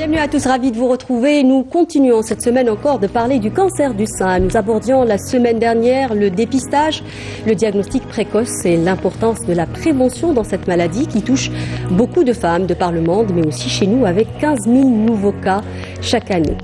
Bienvenue à tous, ravis de vous retrouver. Nous continuons cette semaine encore de parler du cancer du sein. Nous abordions la semaine dernière le dépistage, le diagnostic précoce et l'importance de la prévention dans cette maladie qui touche beaucoup de femmes de par le monde, mais aussi chez nous avec 15 000 nouveaux cas chaque année.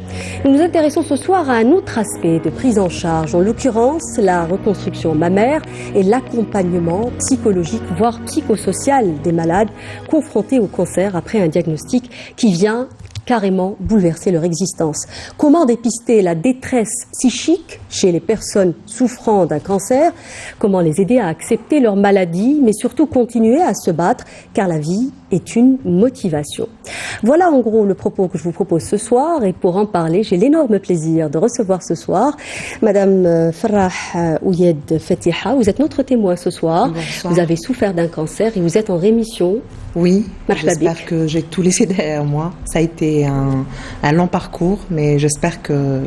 Nous nous intéressons ce soir à un autre aspect de prise en charge, en l'occurrence la reconstruction mammaire et l'accompagnement psychologique, voire psychosocial des malades confrontés au cancer après un diagnostic qui vient carrément bouleverser leur existence. Comment dépister la détresse psychique chez les personnes souffrant d'un cancer? Comment les aider à accepter leur maladie, mais surtout continuer à se battre, car la vie est une motivation. Voilà en gros le propos que je vous propose ce soir, et pour en parler, j'ai l'énorme plaisir de recevoir ce soir Madame Farah Ouyed Fatiha. Vous êtes notre témoin ce soir. Bonsoir. Vous avez souffert d'un cancer et vous êtes en rémission. Oui, Marhaba j'espère bik. que j'ai tout laissé derrière moi. Ça a été un long parcours, mais j'espère que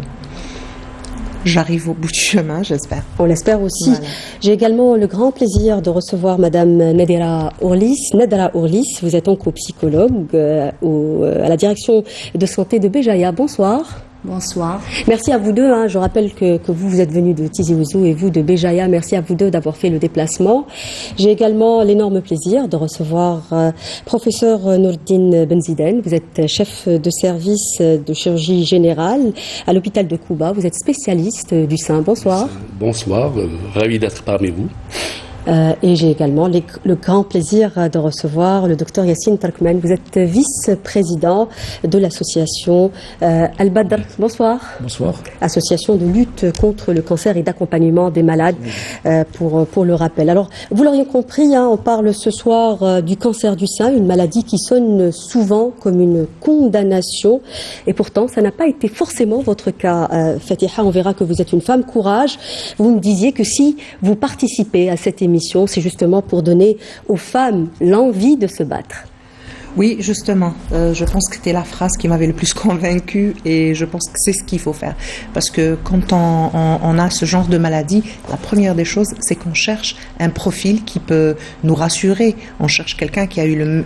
j'arrive au bout du chemin, j'espère. On l'espère aussi. Voilà. J'ai également le grand plaisir de recevoir Madame Nedera Ourlis. Nedera Ourlis, vous êtes oncopsychologue à la direction de santé de Béjaïa. Bonsoir. Bonsoir. Merci à vous deux. Je rappelle que vous êtes venus de Tizi Ouzou et vous de Béjaïa. Merci à vous deux d'avoir fait le déplacement. J'ai également l'énorme plaisir de recevoir professeur Nourdine Benziden. Vous êtes chef de service de chirurgie générale à l'hôpital de Kouba. Vous êtes spécialiste du sein. Bonsoir. Bonsoir, ravi d'être parmi vous. Et j'ai également le grand plaisir de recevoir le docteur Yassine Tarkman. Vous êtes vice-président de l'association Al-Badr. Bonsoir. Bonsoir. Association de lutte contre le cancer et d'accompagnement des malades, pour le rappel. Alors, vous l'auriez compris, on parle ce soir du cancer du sein, une maladie qui sonne souvent comme une condamnation. Et pourtant, ça n'a pas été forcément votre cas, Fatiha. On verra que vous êtes une femme courage. Vous me disiez que si vous participez à cette émission, c'est justement pour donner aux femmes l'envie de se battre. Oui, justement, je pense que c'était la phrase qui m'avait le plus convaincue et je pense que c'est ce qu'il faut faire. Parce que quand on a ce genre de maladie, la première des choses, c'est qu'on cherche un profil qui peut nous rassurer. On cherche quelqu'un qui a eu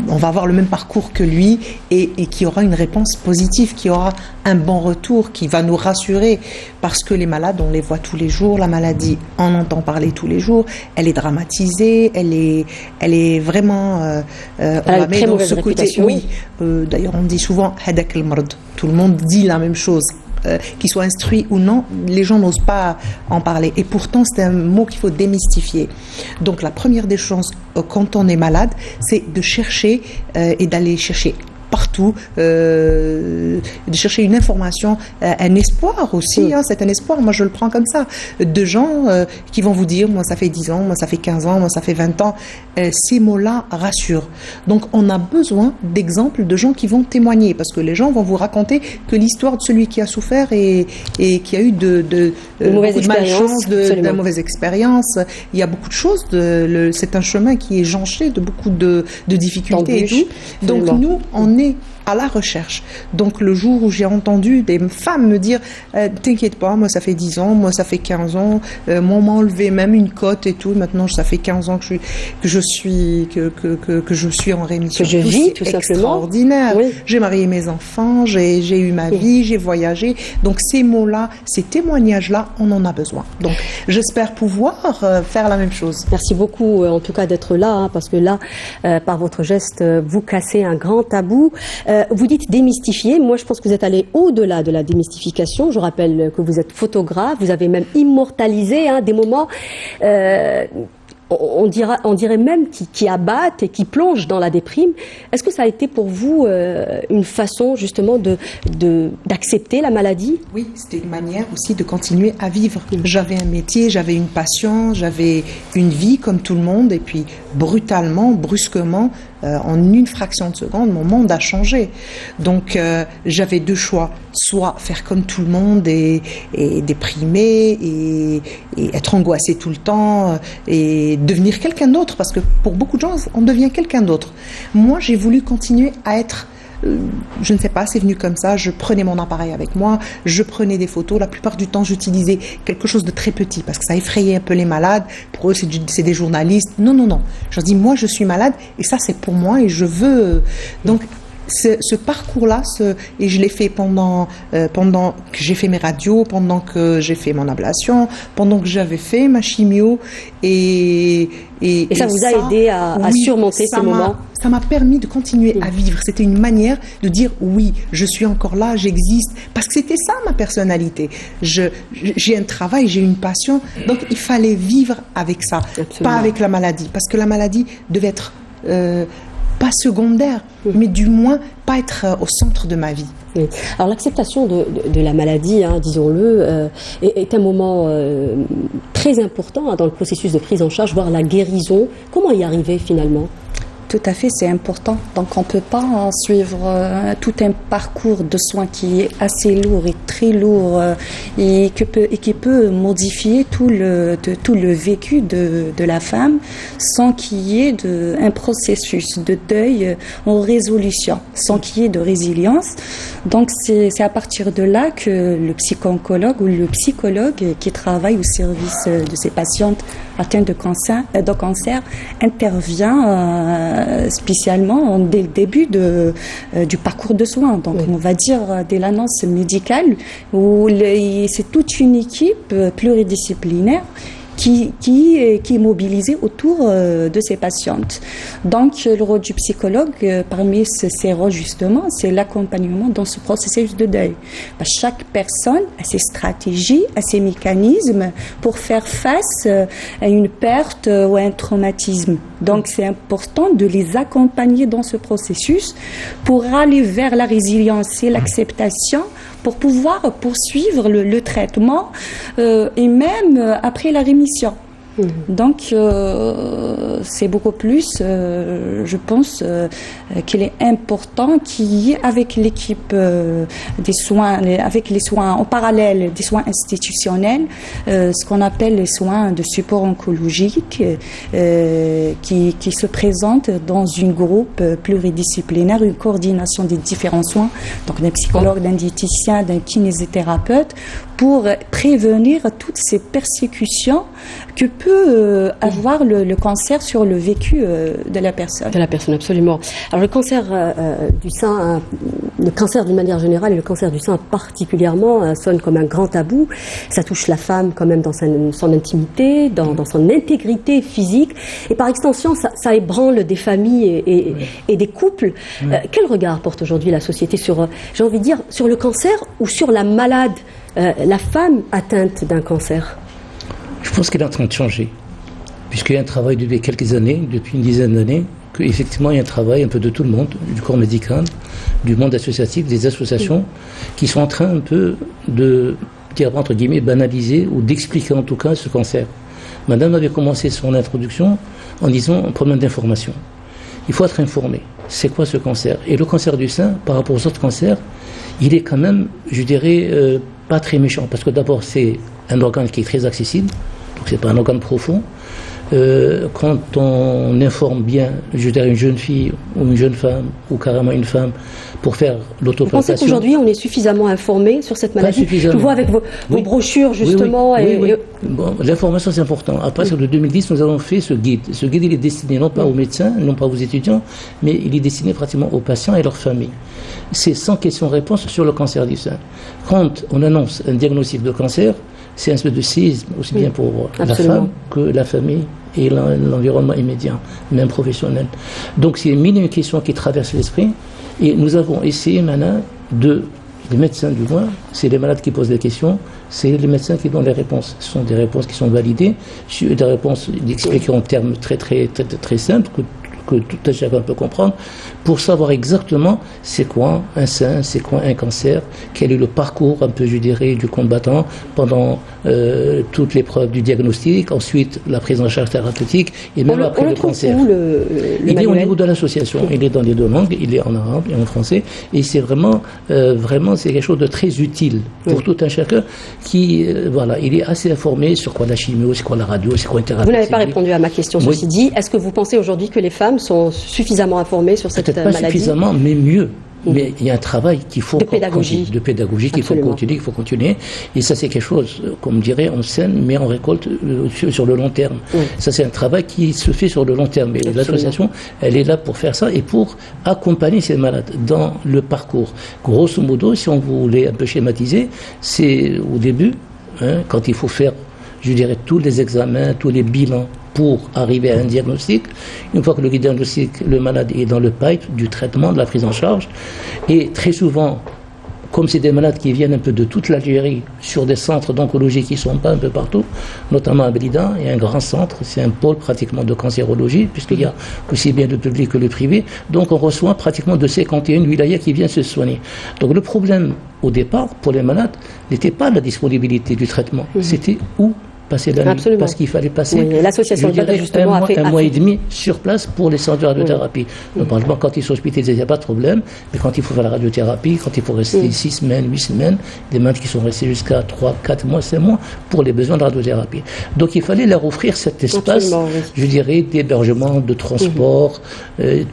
on va avoir le même parcours que lui et qui aura une réponse positive, qui aura un bon retour, qui va nous rassurer. Parce que les malades, on les voit tous les jours, la maladie, on entend parler tous les jours, elle est dramatisée, elle est vraiment... on la met dans ce côté. Oui. D'ailleurs, on dit souvent hadak al-mard. Tout le monde dit la même chose. Qu'ils soient instruits ou non, les gens n'osent pas en parler. Et pourtant, c'est un mot qu'il faut démystifier. Donc, la première des choses, quand on est malade, c'est de chercher et d'aller chercher partout, de chercher une information, un espoir aussi, c'est un espoir, moi je le prends comme ça, de gens qui vont vous dire, moi ça fait 10 ans, moi ça fait 15 ans, moi ça fait 20 ans, ces mots-là rassurent. Donc on a besoin d'exemples de gens qui vont témoigner, parce que les gens vont vous raconter que l'histoire de celui qui a souffert et qui a eu de malchance, de mauvaise expérience, il y a beaucoup de choses, c'est un chemin qui est jonché de beaucoup de difficultés et tout. Donc nous, on est à la recherche. Donc le jour où j'ai entendu des femmes me dire t'inquiète pas, moi ça fait 10 ans, moi ça fait 15 ans, moi on m'a enlevé même une côte et tout, maintenant ça fait 15 ans que je suis en rémission. Que je vis tout simplement. Extraordinaire. Oui. J'ai marié mes enfants, j'ai eu ma vie, j'ai voyagé. Donc ces mots-là, ces témoignages-là, on en a besoin. Donc j'espère pouvoir faire la même chose. Merci beaucoup en tout cas d'être là, parce que là, par votre geste, vous cassez un grand tabou. Vous dites démystifier. Moi, je pense que vous êtes allé au-delà de la démystification. Je rappelle que vous êtes photographe. Vous avez même immortalisé des moments, on dirait même, qui abattent et qui plongent dans la déprime. Est-ce que ça a été pour vous une façon justement d'accepter la maladie? Oui, c'était une manière aussi de continuer à vivre. J'avais un métier, j'avais une passion, j'avais une vie comme tout le monde, et puis brutalement, brusquement, en une fraction de seconde, mon monde a changé. Donc j'avais deux choix, soit faire comme tout le monde et déprimer et être angoissé tout le temps et devenir quelqu'un d'autre, parce que pour beaucoup de gens, on devient quelqu'un d'autre. Moi, j'ai voulu continuer à être je ne sais pas, c'est venu comme ça, je prenais mon appareil avec moi, je prenais des photos, la plupart du temps j'utilisais quelque chose de très petit parce que ça effrayait un peu les malades, pour eux c'est des journalistes, non, je dis moi je suis malade et ça c'est pour moi et je veux, donc ce parcours-là, et je l'ai fait pendant que j'ai fait mes radios, pendant que j'ai fait mon ablation, pendant que j'avais fait ma chimio, et ça vous a aidé à surmonter ces moments? Ça m'a permis de continuer à vivre. C'était une manière de dire oui, je suis encore là, j'existe, parce que c'était ça ma personnalité. J'ai un travail, j'ai une passion, donc il fallait vivre avec ça, pas avec la maladie, parce que la maladie devait être pas secondaire, mais du moins pas être au centre de ma vie. Oui. Alors l'acceptation de la maladie, hein, disons-le, est un moment très important dans le processus de prise en charge, voire la guérison. Comment y arriver finalement? Tout à fait, c'est important. Donc on ne peut pas suivre tout un parcours de soins qui est assez lourd et très lourd et qui peut modifier tout le vécu de la femme sans qu'il y ait un processus de deuil en résolution, sans qu'il y ait de résilience. Donc c'est à partir de là que le psycho-oncologue ou le psychologue qui travaille au service de ces patientes atteintes de cancer intervient spécialement dès le début du parcours de soins. Donc on va dire dès l'annonce médicale où c'est toute une équipe pluridisciplinaire qui est mobilisée autour de ces patientes. Donc le rôle du psychologue, parmi ses rôles justement, c'est l'accompagnement dans ce processus de deuil. Chaque personne a ses stratégies, a ses mécanismes pour faire face à une perte ou à un traumatisme. Donc c'est important de les accompagner dans ce processus pour aller vers la résilience et l'acceptation, pour pouvoir poursuivre le traitement et même après la rémission. Donc c'est beaucoup plus, je pense, qu'il est important qu'il y ait avec l'équipe des soins, avec les soins en parallèle des soins institutionnels, ce qu'on appelle les soins de support oncologique qui se présentent dans une groupe pluridisciplinaire, une coordination des différents soins, donc d'un psychologue, d'un diététicien, d'un kinésithérapeute, pour prévenir toutes ces persécutions que peut avoir le cancer sur le vécu de la personne. De la personne, absolument. Alors le cancer du sein, le cancer d'une manière générale et le cancer du sein particulièrement sonne comme un grand tabou. Ça touche la femme quand même dans son intimité, dans son intégrité physique, et par extension ça ébranle des familles et des couples. Quel regard porte aujourd'hui la société sur, j'ai envie de dire, sur le cancer ou sur la malade, la femme atteinte d'un cancer? Je pense qu'elle est en train de changer, puisqu'il y a un travail depuis quelques années, depuis une dizaine d'années, qu'effectivement il y a un travail un peu de tout le monde, du corps médical, du monde associatif, des associations, qui sont en train un peu de, dire entre guillemets, banaliser ou d'expliquer en tout cas ce cancer. Madame avait commencé son introduction en disant un problème d'information. Il faut être informé. C'est quoi ce cancer? Et le cancer du sein, par rapport aux autres cancers, il est quand même, je dirais, pas très méchant, parce que d'abord c'est un organe qui est très accessible, donc c'est pas un organe profond. Quand on informe bien, je dirais, une jeune fille ou une jeune femme ou carrément une femme pour faire l'autoplantation. Vous pensez qu'aujourd'hui on est suffisamment informé sur cette maladie? Je vois avec vos brochures justement. Oui. Bon, l'information c'est important. À partir de 2010, nous avons fait ce guide. Ce guide il est destiné non pas aux médecins, non pas aux étudiants, mais il est destiné pratiquement aux patients et leurs familles. C'est 100 questions-réponses sur le cancer du sein. Quand on annonce un diagnostic de cancer, c'est un espèce de séisme, aussi bien pour la femme que la famille et l'environnement immédiat, même professionnel. Donc c'est mille et une questions qui traversent l'esprit, et nous avons essayé maintenant les médecins du moins, c'est les malades qui posent des questions, c'est les médecins qui donnent les réponses. Ce sont des réponses qui sont validées, des réponses expliquées en termes très simples, que tout un chacun peut comprendre, pour savoir exactement c'est quoi un sein, c'est quoi un cancer, quel est le parcours un peu, je dirais, du combattant pendant toute l'épreuve du diagnostic, ensuite la prise en charge thérapeutique et même après le cancer. Il est au niveau de l'association, il est dans les deux langues, il est en arabe et en français, et c'est vraiment c'est quelque chose de très utile pour tout un chacun qui, il est assez informé sur quoi la chimio, c'est quoi la radio, c'est quoi une thérapie. Vous n'avez pas répondu à ma question, ceci dit. Est-ce que vous pensez aujourd'hui que les femmes sont suffisamment informées sur cette maladie? Peut-être pas suffisamment, mais mieux. Mais il y a un travail qu'il faut de pédagogie qu'il faut continuer. Et ça, c'est quelque chose, comme dirait, on sème, mais on récolte sur le long terme. Ça, c'est un travail qui se fait sur le long terme. Et l'association, elle est là pour faire ça et pour accompagner ces malades dans le parcours. Grosso modo, si on voulait un peu schématiser, c'est au début, quand il faut faire, je dirais, tous les examens, tous les bilans pour arriver à un diagnostic. Une fois que le diagnostic, le malade est dans le pipe du traitement, de la prise en charge, et très souvent, comme c'est des malades qui viennent un peu de toute l'Algérie, sur des centres d'oncologie qui ne sont pas un peu partout, notamment à Blida, il y a un grand centre, c'est un pôle pratiquement de cancérologie, puisqu'il y a aussi bien le public que le privé, donc on reçoit pratiquement de 51 wilayas qui viennent se soigner. Donc le problème, au départ, pour les malades, n'était pas la disponibilité du traitement, c'était où passer la nuit, parce qu'il fallait passer l'association justement un mois et demi sur place pour les centres de radiothérapie. Normalement, quand ils sont hospitalisés, il n'y a pas de problème, mais quand il faut faire la radiothérapie, quand il faut rester 6 semaines, 8 semaines, des malades qui sont restés jusqu'à 3, 4 mois, 5 mois pour les besoins de radiothérapie. Donc il fallait leur offrir cet espace, je dirais, d'hébergement, de transport,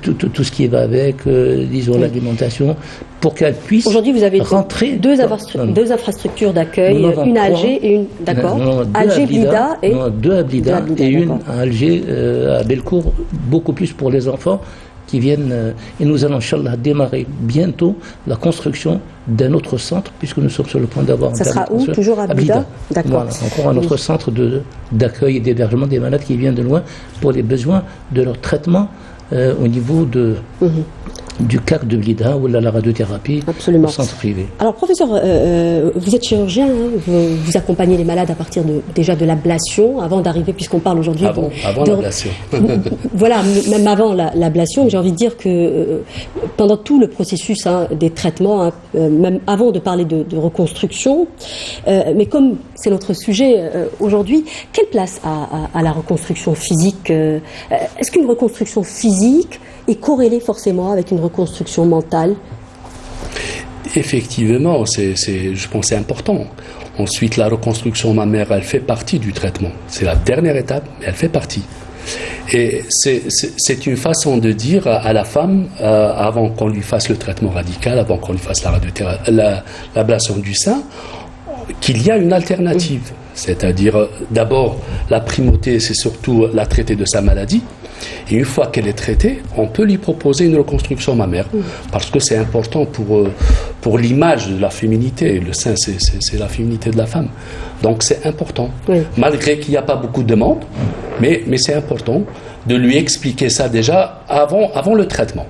tout ce qui va avec, disons, l'alimentation, pour qu'elles puissent aujourd'hui, vous avez rentrer deux infrastructures d'accueil, une à Alger et une, Alger, Blida et deux à Blida et une à Alger, à Bellecour, beaucoup plus pour les enfants qui viennent. Et nous allons, Inch'Allah, démarrer bientôt la construction d'un autre centre, puisque nous sommes sur le point d'avoir... Ça sera où? Toujours à Blida? D'accord. Voilà, encore un autre centre d'accueil et d'hébergement des malades qui viennent de loin pour les besoins de leur traitement au niveau du CAC de Blida ou la radiothérapie au centre privé. Alors professeur, vous êtes chirurgien, vous accompagnez les malades à partir déjà de l'ablation, avant d'arriver, puisqu'on parle aujourd'hui... Avant l'ablation. Voilà, même avant l'ablation, j'ai envie de dire que pendant tout le processus des traitements, même avant de parler de reconstruction, mais comme c'est notre sujet aujourd'hui, quelle place a la reconstruction physique? Est-ce qu'une reconstruction physique est corrélée forcément avec une reconstruction mentale? Effectivement, je pense que c'est important. Ensuite, la reconstruction mammaire, elle fait partie du traitement. C'est la dernière étape, mais elle fait partie. Et c'est une façon de dire à la femme, avant qu'on lui fasse le traitement radical, avant qu'on lui fasse l'ablation du sein, qu'il y a une alternative. C'est-à-dire, d'abord, la primauté, c'est surtout la traiter de sa maladie. Et une fois qu'elle est traitée, on peut lui proposer une reconstruction mammaire, parce que c'est important pour l'image de la féminité. Le sein, c'est la féminité de la femme. Donc c'est important, malgré qu'il n'y a pas beaucoup de demandes, mais c'est important de lui expliquer ça déjà avant le traitement.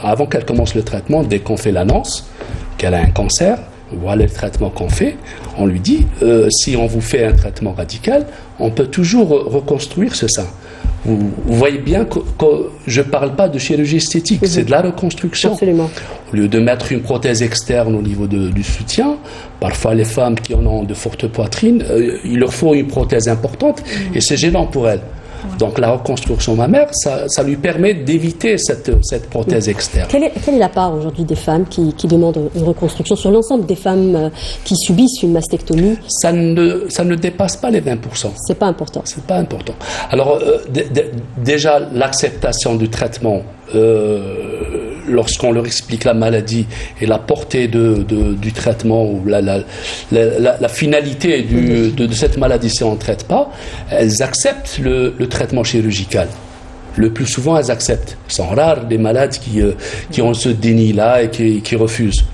Avant qu'elle commence le traitement, dès qu'on fait l'annonce qu'elle a un cancer, voilà le traitement qu'on fait, on lui dit, si on vous fait un traitement radical, on peut toujours reconstruire ce sein. Vous voyez bien que je ne parle pas de chirurgie esthétique, c'est de la reconstruction. Absolument. Au lieu de mettre une prothèse externe au niveau du soutien, parfois les femmes qui en ont de fortes poitrines, il leur faut une prothèse importante et c'est gênant pour elles. Donc la reconstruction mammaire, ça lui permet d'éviter cette prothèse externe. Quelle est la part aujourd'hui des femmes qui demandent une reconstruction sur l'ensemble des femmes qui subissent une mastectomie? Ça ne dépasse pas les 20%. C'est pas important. C'est pas important. Alors déjà l'acceptation du traitement, lorsqu'on leur explique la maladie et la portée du traitement ou la finalité de cette maladie si on ne traite pas, elles acceptent le traitement chirurgical. Le plus souvent, elles acceptent. Ils sont rares les malades qui ont ce déni-là et qui refusent.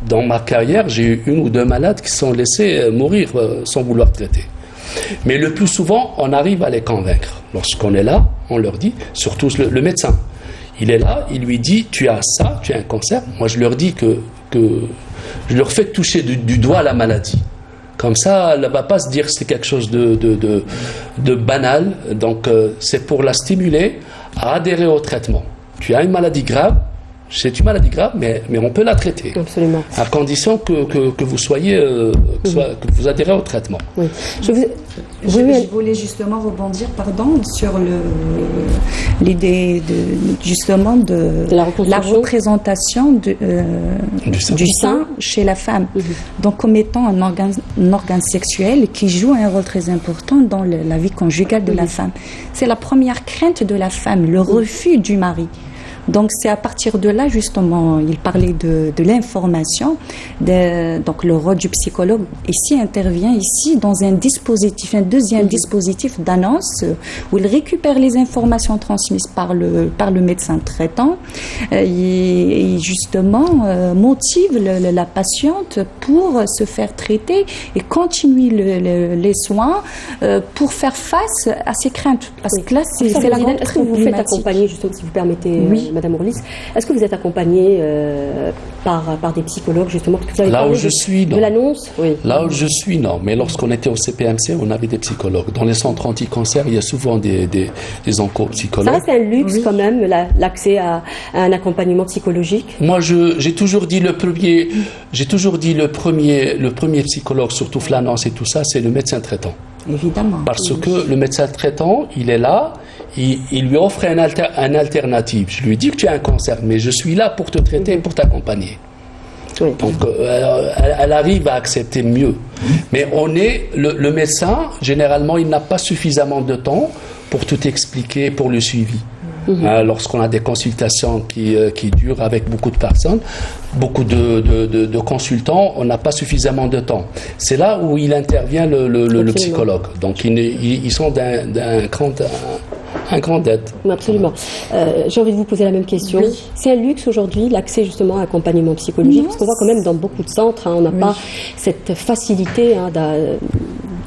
Dans ma carrière, j'ai eu 1 ou 2 malades qui se sont laissés mourir sans vouloir traiter. Mais le plus souvent, on arrive à les convaincre. Lorsqu'on est là, on leur dit, surtout le médecin, il est là, il lui dit, tu as ça, tu as un cancer. Moi, je leur dis que je leur fais toucher du doigt la maladie. Comme ça, elle ne va pas se dire que c'est quelque chose de banal. Donc, c'est pour la stimuler à adhérer au traitement. Tu as une maladie grave, c'est une maladie grave, mais on peut la traiter. Absolument. À condition que vous soyez, que vous adhérez au traitement. Oui. Je voulais justement rebondir, sur l'idée de la représentation du sein chez la femme. Donc, comme étant un organe sexuel qui joue un rôle très important dans la vie conjugale de la femme. C'est la première crainte de la femme, le refus du mari. Donc c'est à partir de là, justement, il parlait de l'information. Donc le rôle du psychologue ici intervient ici dans un dispositif, un deuxième dispositif d'annonce où il récupère les informations transmises par le médecin traitant et justement motive la patiente pour se faire traiter et continuer les soins pour faire face à ces craintes. Parce que là, c'est la grande Est-ce que vous faites accompagner, justement, si vous permettez, Madame Orlis, est-ce que vous êtes accompagnée par des psychologues, justement, parce que vous avez Là où parlé je suis, non. de l'annonce? Oui. Là où je suis, non. Mais lorsqu'on était au CPMC, on avait des psychologues. Dans les centres anti-cancer, il y a souvent des Ça oncopsychologues. reste un luxe quand même, l'accès à un accompagnement psychologique. Moi, j'ai toujours dit le premier psychologue, surtout l'annonce et tout ça, c'est le médecin traitant. Évidemment. Parce que le médecin traitant, il est là, il lui offre un alternative. Je lui dis que tu as un cancer, mais je suis là pour te traiter et pour t'accompagner. Oui. Donc, elle arrive à accepter mieux. Mais le médecin, généralement, il n'a pas suffisamment de temps pour tout expliquer, pour le suivi. Lorsqu'on a des consultations qui durent avec beaucoup de personnes, beaucoup de consultants, on n'a pas suffisamment de temps. C'est là où il intervient le psychologue. Donc ils sont d'un grand aide. Absolument. J'ai envie de vous poser la même question. Oui. C'est un luxe aujourd'hui, l'accès justement à accompagnement psychologique, parce qu'on voit quand même dans beaucoup de centres, on n'a pas cette facilité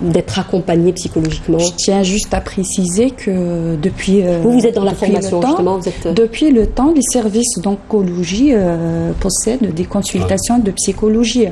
d'être accompagné psychologiquement. Je tiens juste à préciser que depuis vous êtes dans la formation justement. Depuis le temps, les services d'oncologie possèdent des consultations de psychologie.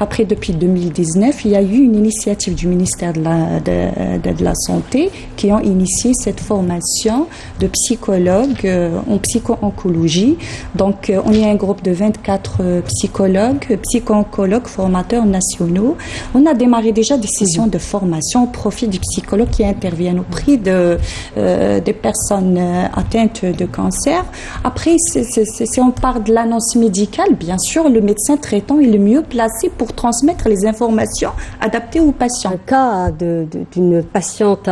Après, depuis 2019, il y a eu une initiative du ministère de la Santé qui ont initié cette formation de psychologues en psycho-oncologie. Donc, on est un groupe de 24 psychologues, psycho-oncologues, formateurs nationaux. On a démarré déjà des sessions de formation au profit du psychologue qui interviennent auprès des personnes atteintes de cancer. Après, si on parle de l'annonce médicale, bien sûr, le médecin traitant est le mieux placé pour transmettre les informations adaptées aux patients. Un cas d'une patiente,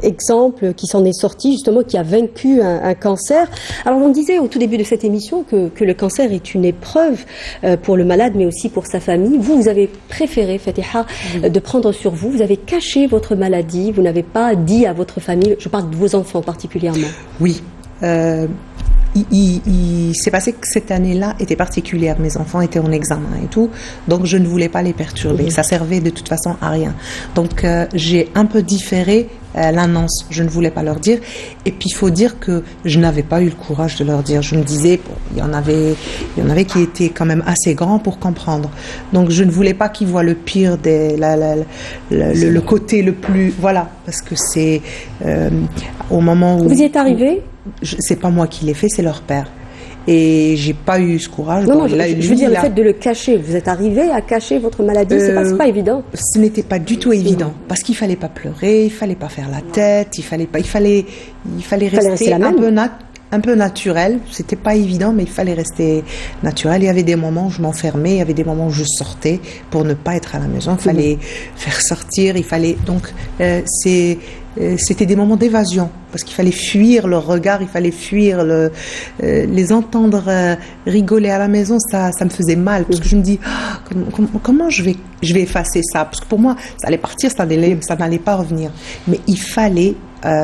exemple, qui s'en est sortie, justement, qui a vaincu un cancer. Alors, on disait au tout début de cette émission que le cancer est une épreuve pour le malade, mais aussi pour sa famille. Vous avez préféré, Fatiha, de prendre sur vous. Vous avez caché votre maladie, vous n'avez pas dit à votre famille, je parle de vos enfants particulièrement. Oui. Il s'est passé que cette année-là était particulière. Mes enfants étaient en examen et tout, donc je ne voulais pas les perturber. Ça servait de toute façon à rien. Donc j'ai un peu différé l'annonce. Je ne voulais pas leur dire. Et puis il faut dire que je n'avais pas eu le courage de leur dire. Je me disais, bon, il y en avait qui étaient quand même assez grands pour comprendre. Donc je ne voulais pas qu'ils voient le pire le côté le plus, voilà, parce que c'est au moment où vous y êtes arrivé. C'est pas moi qui l'ai fait, c'est leur père. Et j'ai pas eu ce courage. Non, je veux dire le fait de le cacher. Vous êtes arrivé à cacher votre maladie, c'est pas évident. Ce n'était pas du tout évident parce qu'il fallait pas pleurer, il fallait pas faire la tête, il fallait rester un peu naturel. C'était pas évident, mais il fallait rester naturel. Il y avait des moments où je m'enfermais, il y avait des moments où je sortais pour ne pas être à la maison. Il fallait faire sortir, donc c'était des moments d'évasion parce qu'il fallait fuir leur regard, il fallait fuir les entendre rigoler à la maison. Ça me faisait mal parce que je me dis comment je vais effacer ça, parce que pour moi ça allait partir, ça n'allait pas revenir, mais il fallait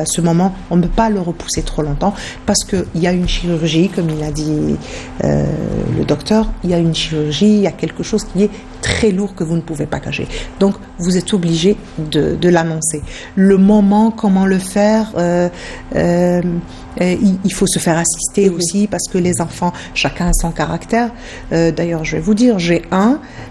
ce moment, on ne peut pas le repousser trop longtemps parce qu'il y a une chirurgie, comme il a dit le docteur, il y a une chirurgie, il y a quelque chose qui est très lourd que vous ne pouvez pas cacher. Donc vous êtes obligé de l'annoncer. Le moment, comment le faire, il faut se faire assister aussi parce que les enfants, chacun a son caractère. D'ailleurs, je vais vous dire, j'ai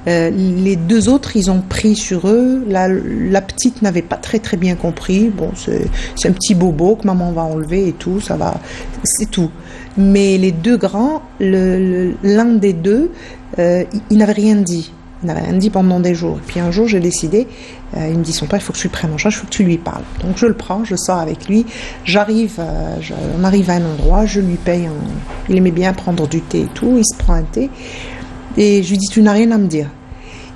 les deux autres, ils ont pris sur eux. La petite n'avait pas très très bien compris. Bon, c'est un petit bobo que maman va enlever et tout, ça va, c'est tout. Mais les deux grands, l'un des deux, il n'avait rien dit. Il n'avait rien dit pendant des jours. Et puis un jour, j'ai décidé, il me dit, son père, il faut que tu le prennes en charge, il faut que tu lui parles. Donc je le prends, je sors avec lui, on arrive à un endroit, je lui paye, il aimait bien prendre du thé et tout, il se prend un thé, et je lui dis, tu n'as rien à me dire.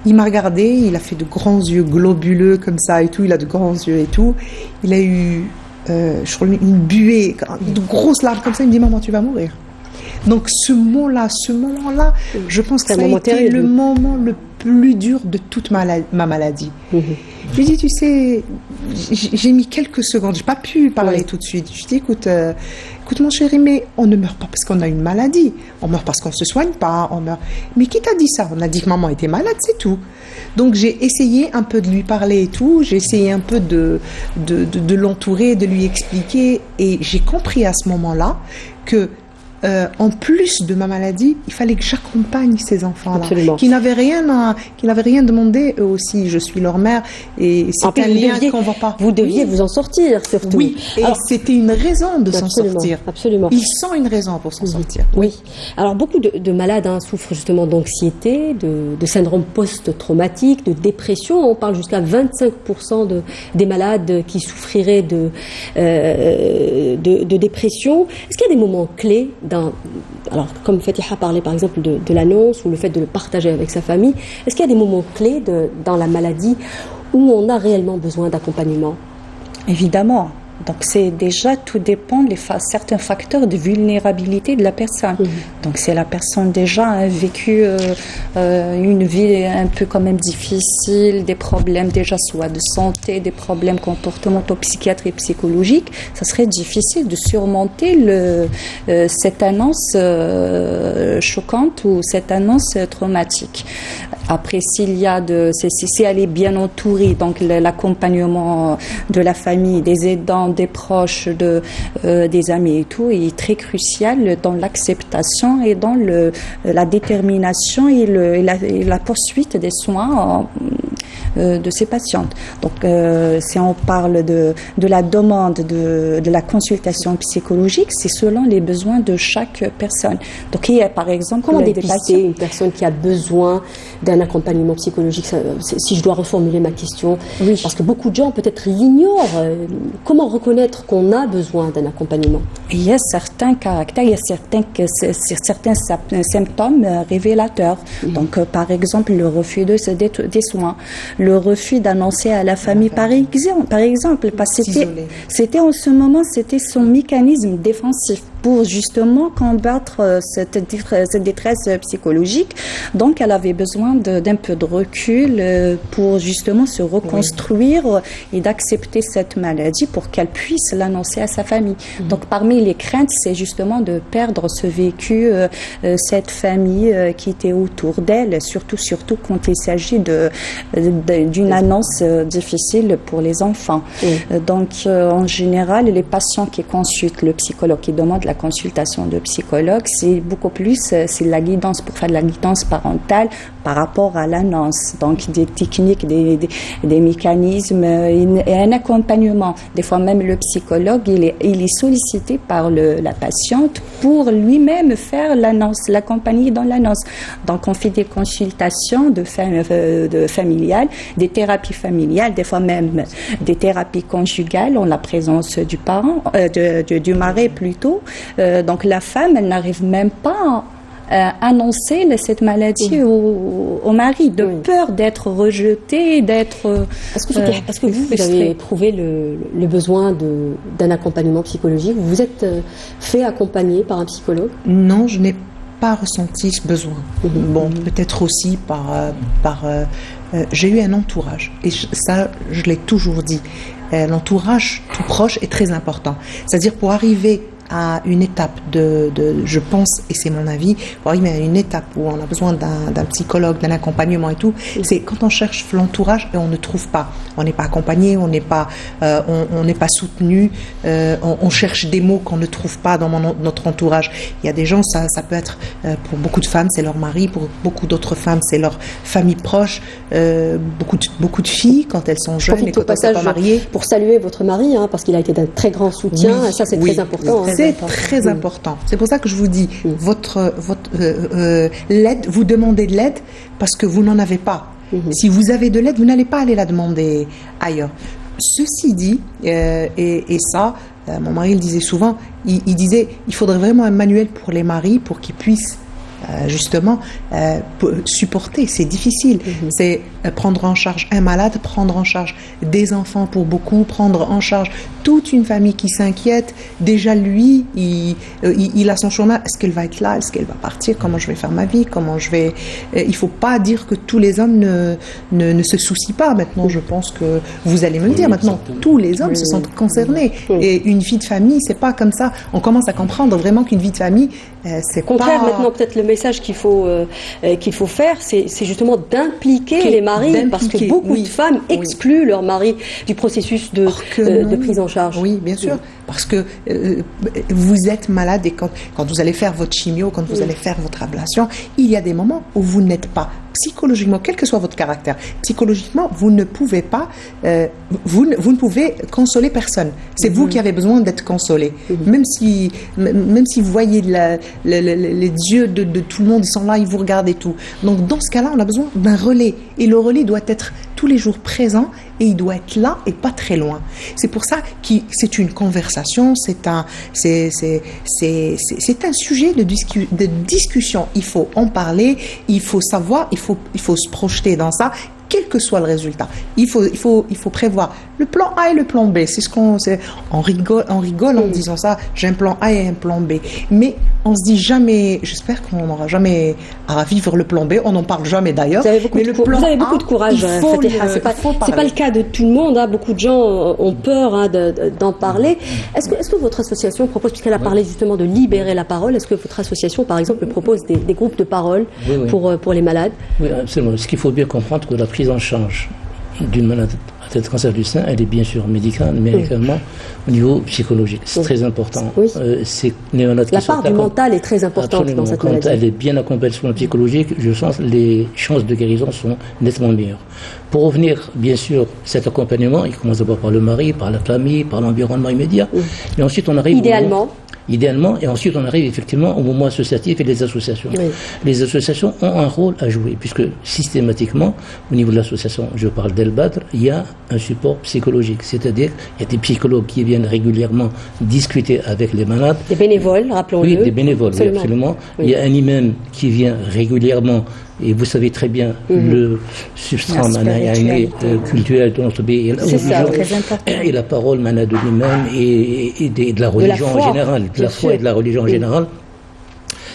Il m'a regardé, il a fait de grands yeux globuleux comme ça et tout, il a de grands yeux et tout. Il a eu, je crois, une buée, de grosses larmes comme ça, il me dit, maman, tu vas mourir. Donc ce moment-là, je pense que ça a été le moment le plus dur de toute ma maladie. Je lui dis, tu sais, j'ai mis quelques secondes, j'ai pas pu parler tout de suite. Je lui dis, écoute mon chéri, mais on ne meurt pas parce qu'on a une maladie. On meurt parce qu'on se soigne pas. On meurt. Mais qui t'a dit ça? On a dit que maman était malade, c'est tout. Donc j'ai essayé un peu de lui parler et tout. J'ai essayé un peu de l'entourer, de lui expliquer. Et j'ai compris à ce moment-là que en plus de ma maladie, il fallait que j'accompagne ces enfants-là, qui n'avaient rien demandé. Eux aussi, je suis leur mère, et c'est un lien qu'on ne voit pas. Vous deviez vous en sortir, surtout. Oui, et c'était une raison de s'en sortir. Absolument. Ils sont une raison pour s'en sortir. Oui. Alors, beaucoup de malades souffrent justement d'anxiété, de syndrome post-traumatique, de dépression. On parle jusqu'à 25% des malades qui souffriraient de dépression. Est-ce qu'il y a des moments clés alors, comme Fatiha parlait par exemple de l'annonce ou le fait de le partager avec sa famille, est-ce qu'il y a des moments clés dans la maladie où on a réellement besoin d'accompagnement? Évidemment. Donc c'est déjà, tout dépend de certains facteurs de vulnérabilité de la personne. Donc si la personne déjà a vécu une vie un peu quand même difficile, des problèmes déjà soit de santé, des problèmes comportementaux, psychiatriques et psychologiques, ça serait difficile de surmonter cette annonce choquante ou cette annonce traumatique. Après, si elle est bien entourée, donc l'accompagnement de la famille, des aidants, des proches, des amis et tout, est très crucial dans l'acceptation et dans la détermination et la poursuite des soins de ces patientes. Donc, si on parle de la demande de la consultation psychologique, c'est selon les besoins de chaque personne. Donc, il y a par exemple... Comment dépister une personne qui a besoin d'un accompagnement psychologique, si je dois reformuler ma question? Oui. Parce que beaucoup de gens peut-être l'ignorent. Comment reconnaître qu'on a besoin d'un accompagnement? Il y a certains caractères, il y a certains symptômes révélateurs. Donc, par exemple, le refus des soins, le refus d'annoncer à la famille, par exemple, parce que c'était en ce moment, c'était son mécanisme défensif pour justement combattre cette détresse psychologique. Donc, elle avait besoin d'un peu de recul pour justement se reconstruire et d'accepter cette maladie pour qu'elle puisse l'annoncer à sa famille. Donc, parmi les craintes, c'est justement de perdre ce vécu, cette famille qui était autour d'elle, surtout quand il s'agit d'une annonce difficile pour les enfants. Donc, en général, les patients qui consultent le psychologue, qui demandent la consultation de psychologue, c'est beaucoup plus, c'est la guidance, pour faire de la guidance parentale par rapport à l'annonce. Donc, des techniques, des mécanismes et un accompagnement. Des fois, même le psychologue, il est sollicité par la patiente pour lui-même faire l'annonce, l'accompagner dans l'annonce. Donc, on fait des consultations familiales, des thérapies familiales, des fois même des thérapies conjugales en la présence du parent, du mari plutôt. Donc, la femme, elle n'arrive même pas annoncer cette maladie au mari, de peur d'être rejetée, d'être... Est-ce que vous avez éprouvé le besoin d'un accompagnement psychologique? Vous vous êtes fait accompagner par un psychologue? Non, je n'ai pas ressenti ce besoin. Bon, peut-être aussi j'ai eu un entourage, et ça, je l'ai toujours dit. L'entourage tout proche est très important. C'est-à-dire, pour arriver à une étape je pense, et c'est mon avis, pour arriver à une étape où on a besoin d'un psychologue, d'un accompagnement et tout, c'est quand on cherche l'entourage et on ne trouve pas. On n'est pas accompagné, on n'est pas soutenu, on cherche des mots qu'on ne trouve pas dans notre entourage. Il y a des gens, ça peut être, pour beaucoup de femmes, c'est leur mari, pour beaucoup d'autres femmes, c'est leur famille proche, beaucoup de filles, quand elles sont jeunes et quand elles sont pas mariées. Pour saluer votre mari, parce qu'il a été d'un très grand soutien, et ça c'est très important. C'est très important. C'est pour ça que je vous dis, l'aide, vous demandez de l'aide parce que vous n'en avez pas. Si vous avez de l'aide, vous n'allez pas aller la demander ailleurs. Ceci dit, et ça, mon mari le disait souvent, il disait, il faudrait vraiment un manuel pour les maris pour qu'ils puissent justement supporter. C'est difficile. C'est prendre en charge un malade, prendre en charge des enfants pour beaucoup, prendre en charge toute une famille qui s'inquiète. Déjà lui, il a son chemin. Est-ce qu'elle va être là? Est-ce qu'elle va partir? Comment je vais faire ma vie? Comment je vais... il faut pas dire que tous les hommes ne se soucient pas. Maintenant, je pense que vous allez me le dire. Maintenant, tous les hommes se sentent concernés. Et une vie de famille, c'est pas comme ça. On commence à comprendre vraiment qu'une vie de famille, c'est au contraire, pas... maintenant, peut-être le message qu'il faut faire, c'est justement d'impliquer les maris, parce que beaucoup de femmes excluent leur mari du processus de prise en charge. Oui, bien sûr. Parce que vous êtes malade et quand vous allez faire votre chimio, quand vous allez faire votre ablation, il y a des moments où vous n'êtes pas psychologiquement, quel que soit votre caractère, psychologiquement, vous ne pouvez pas, vous ne pouvez consoler personne. C'est vous qui avez besoin d'être consolé. Même si vous voyez les yeux de tout le monde, ils sont là, ils vous regardent et tout. Donc dans ce cas-là, on a besoin d'un relais. Et le relais doit être tous les jours présent et il doit être là et pas très loin. C'est pour ça que c'est une conversation, c'est un sujet de discussion. Il faut en parler, il faut savoir, il faut se projeter dans ça, quel que soit le résultat. Il faut prévoir le plan A et le plan B. On rigole en disant ça, j'ai un plan A et un plan B. Mais on se dit jamais, j'espère qu'on n'aura jamais à vivre le plan B, on n'en parle jamais d'ailleurs. Vous avez beaucoup de courage, Fatiha. C'est pas le cas de tout le monde, hein. Beaucoup de gens ont peur d'en parler. Est-ce que votre association propose, puisqu'elle a parlé justement de libérer la parole, est-ce que votre association, par exemple, propose des groupes de parole pour les malades? Oui, absolument. Ce qu'il faut bien comprendre, que la prise en charge d'une maladie de cancer du sein, elle est bien sûr médicale, mais également au niveau psychologique. C'est très important. Oui. La part du mental est très importante dans cette maladie. Quand elle est bien accompagnée sur le psychologique, je pense que les chances de guérison sont nettement meilleures. Pour revenir, bien sûr, cet accompagnement, il commence d'abord par le mari, par la famille, par l'environnement immédiat. Mais ensuite, on arrive... Idéalement, et ensuite on arrive effectivement au moment associatif et les associations. Oui. Les associations ont un rôle à jouer, puisque systématiquement, au niveau de l'association, je parle d'El Badr, il y a un support psychologique, c'est-à-dire il y a des psychologues qui viennent régulièrement discuter avec les malades. Des bénévoles, rappelons-le. Oui, des bénévoles, absolument. Oui, absolument. Oui. Il y a un imam qui vient régulièrement, et vous savez très bien le substrat culturel de notre pays et la parole de l'imam et de la religion en général, de la foi et de la religion en général,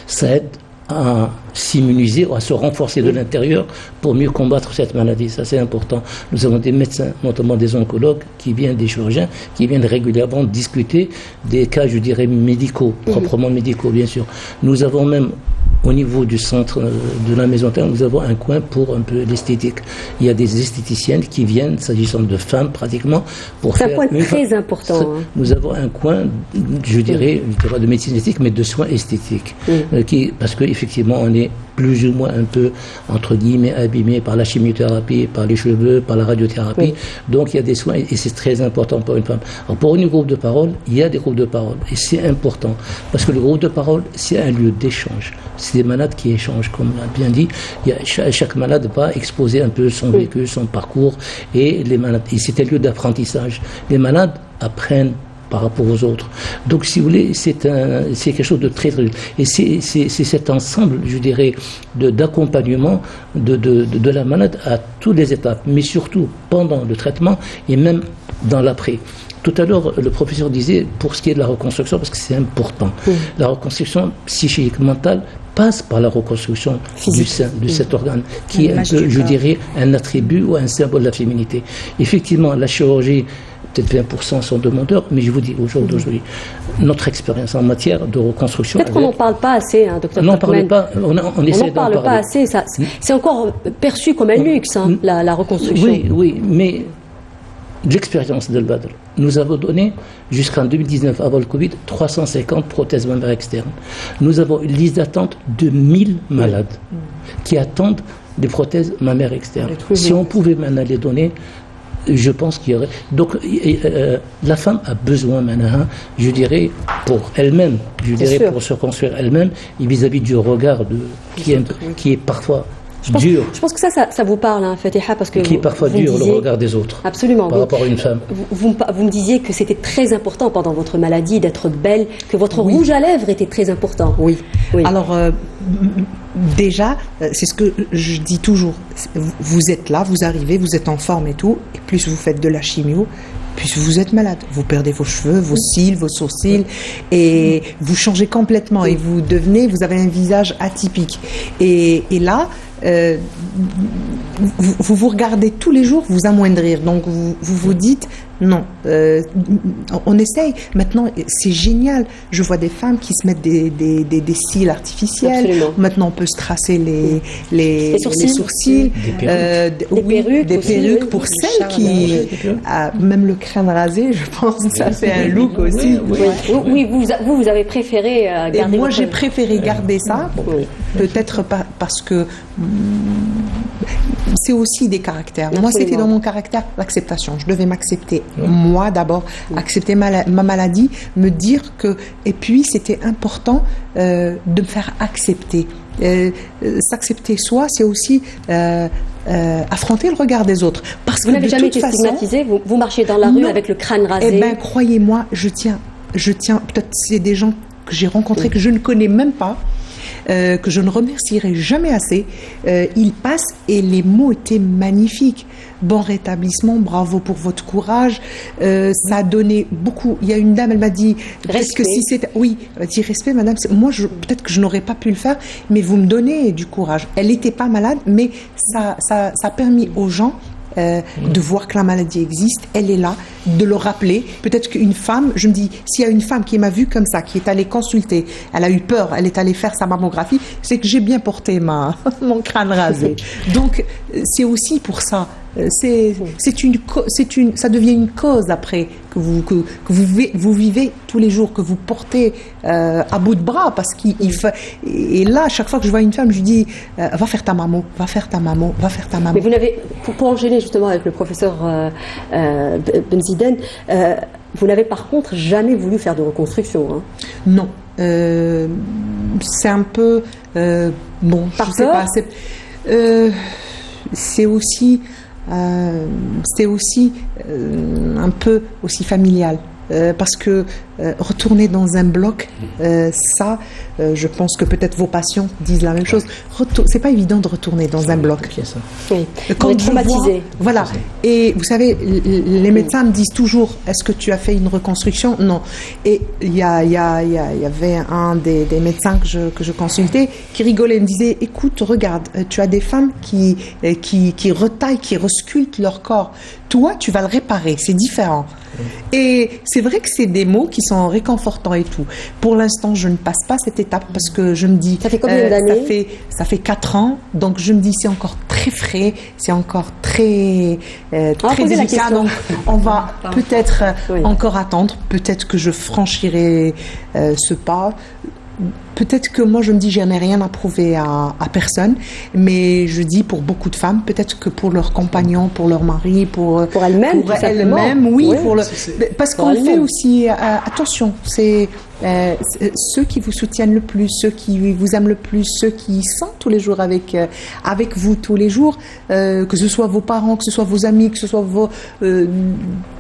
ça aide à s'immuniser, à se renforcer de l'intérieur pour mieux combattre cette maladie. Ça, c'est important. Nous avons des médecins, notamment des oncologues, des chirurgiens, qui viennent régulièrement discuter des cas, je dirais, médicaux, proprement médicaux, bien sûr. Nous avons même, au niveau du centre de la maison terre, nous avons un coin pour un peu l'esthétique. Il y a des esthéticiennes qui viennent, s'agissant de femmes pratiquement, pour faire... C'est un coin très important. Nous avons un coin, je dirais, de médecine esthétique, mais de soins esthétiques. Parce qu'effectivement, on est plus ou moins un peu, entre guillemets, abîmé par la chimiothérapie, par les cheveux, par la radiothérapie. Donc il y a des soins et c'est très important pour une femme. Alors pour un groupe de parole, il y a des groupes de parole et c'est important parce que le groupe de parole, c'est un lieu d'échange. C'est des malades qui échangent, comme on l'a bien dit. Chaque malade va exposer un peu son vécu, son parcours et c'est un lieu d'apprentissage. Les malades apprennent par rapport aux autres. Donc, si vous voulez, c'est quelque chose de très, très... Et c'est cet ensemble, je dirais, d'accompagnement de la malade à toutes les étapes, mais surtout pendant le traitement et même dans l'après. Tout à l'heure, le professeur disait, pour ce qui est de la reconstruction, parce que c'est important, la reconstruction psychique, mentale, passe par la reconstruction du sein, de cet organe, qui est un peu, je dirais, un attribut ou un symbole de la féminité. Effectivement, la chirurgie, peut-être 20% sont demandeurs, mais je vous dis aujourd'hui, notre expérience en matière de reconstruction... Peut-être qu'on n'en parle pas assez, hein, docteur. On n'en parle pas, on essaie d'en parler. On n'en parle pas assez, c'est encore perçu comme un luxe, hein, la reconstruction. Oui, mais l'expérience d'El Badr, nous avons donné, jusqu'en 2019, avant le Covid, 350 prothèses mammaires externes. Nous avons une liste d'attente de 1000 malades qui attendent des prothèses mammaires externes. Si on pouvait maintenant les donner, je pense qu'il y aurait... Donc, la femme a besoin maintenant, je dirais, pour elle-même, pour se construire elle-même, et vis-à-vis du regard qui est parfois Je pense que ça vous parle, hein, Fatiha, parce que qui est parfois dur, le regard des autres. Absolument. Par rapport à une femme. Vous me disiez que c'était très important pendant votre maladie d'être belle, que votre rouge à lèvres était très important. Oui. Alors, déjà, c'est ce que je dis toujours. Vous êtes là, vous arrivez, vous êtes en forme et tout, et plus vous faites de la chimio, plus vous êtes malade. Vous perdez vos cheveux, vos cils, vos sourcils, et vous changez complètement, et vous avez un visage atypique. Et là, vous regardez tous les jours vous amoindrir. Donc vous dites non, on essaye. Maintenant, c'est génial. Je vois des femmes qui se mettent des cils artificiels. Absolument. Maintenant, on peut se tracer les sourcils. Des perruques pour celles qui... même le crâne rasé, je pense que ça fait un look aussi. Oui, vous avez préféré garder... Et moi, j'ai préféré garder ça. Peut-être parce que c'est aussi des caractères. Absolument. Moi, c'était dans mon caractère l'acceptation. Je devais m'accepter. Moi, d'abord, accepter ma maladie, me dire que... Et puis, c'était important de me faire accepter. S'accepter soi, c'est aussi affronter le regard des autres. Parce vous n'avez jamais été stigmatisé, vous marchez dans la rue avec le crâne rasé. Eh bien, croyez-moi, je tiens. Peut-être c'est des gens que j'ai rencontrés que je ne connais même pas. Que je ne remercierai jamais assez. Il passe et les mots étaient magnifiques. Bon rétablissement, bravo pour votre courage. Ça a donné beaucoup. Il y a une dame, elle m'a dit, est-ce que si c'était... Oui, elle m'a dit, respect madame, moi peut-être que je n'aurais pas pu le faire, mais vous me donnez du courage. Elle n'était pas malade, mais ça a permis aux gens de voir que la maladie existe, elle est là, de le rappeler. Peut-être qu'une femme, je me dis, s'il y a une femme qui m'a vue comme ça, qui est allée consulter, elle a eu peur, elle est allée faire sa mammographie, c'est que j'ai bien porté mon crâne rasé. Donc, c'est aussi pour ça. Ça devient une cause après que vous vivez tous les jours, que vous portez à bout de bras, parce et là, chaque fois que je vois une femme, je lui dis va faire ta mammo, va faire ta mammo, va faire ta mammo. Mais vous n'avez, pour enchaîner justement avec le professeur Benziden, vous n'avez par contre jamais voulu faire de reconstruction, hein? Non, c'est un peu bon, par je sais peur? pas, c'est aussi un peu aussi familial. Parce que retourner dans un bloc, je pense que peut-être vos patients disent la même chose. C'est pas évident de retourner dans un bloc. Oui. Quand on est traumatisé. Voilà. Et vous savez, les médecins me disent toujours, est-ce que tu as fait une reconstruction? Non. Et il y avait un des médecins que je consultais qui rigolait, il me disait, écoute, regarde, tu as des femmes qui retaillent, qui resculptent leur corps. Toi, tu vas le réparer, c'est différent. Et c'est vrai que c'est des mots qui sont réconfortants et tout. Pour l'instant, je ne passe pas cette étape parce que je me dis... Ça fait combien d'années? Ça fait 4 ans, donc je me dis c'est encore très frais, c'est encore très délicat, donc on va peut-être encore attendre, peut-être que je franchirai ce pas. Peut-être que moi je me dis je n'ai rien à prouver à personne, mais je dis pour beaucoup de femmes, peut-être que pour leur compagnon, pour leur mari, pour elles-mêmes, oui, parce qu'on fait aussi attention, c'est ceux qui vous soutiennent le plus, ceux qui vous aiment le plus, ceux qui sont tous les jours avec vous tous les jours, que ce soit vos parents, que ce soit vos amis, que ce soit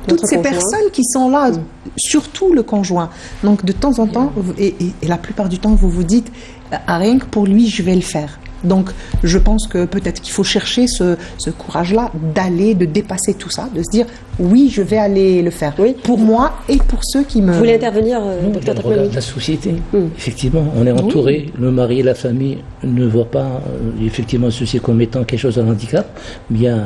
toutes ces personnes qui sont là, surtout le conjoint. Donc de temps en temps, et la plupart du temps, vous vous dites, rien que pour lui, je vais le faire. Donc, je pense que peut-être qu'il faut chercher ce courage-là de dépasser tout ça, de se dire, oui, je vais aller le faire. Oui. Pour moi et pour ceux qui me... Vous voulez intervenir, docteur Takmani? La société, effectivement, on est entouré, le mari et la famille ne voient pas effectivement ceci comme étant quelque chose d'un handicap, mais il y a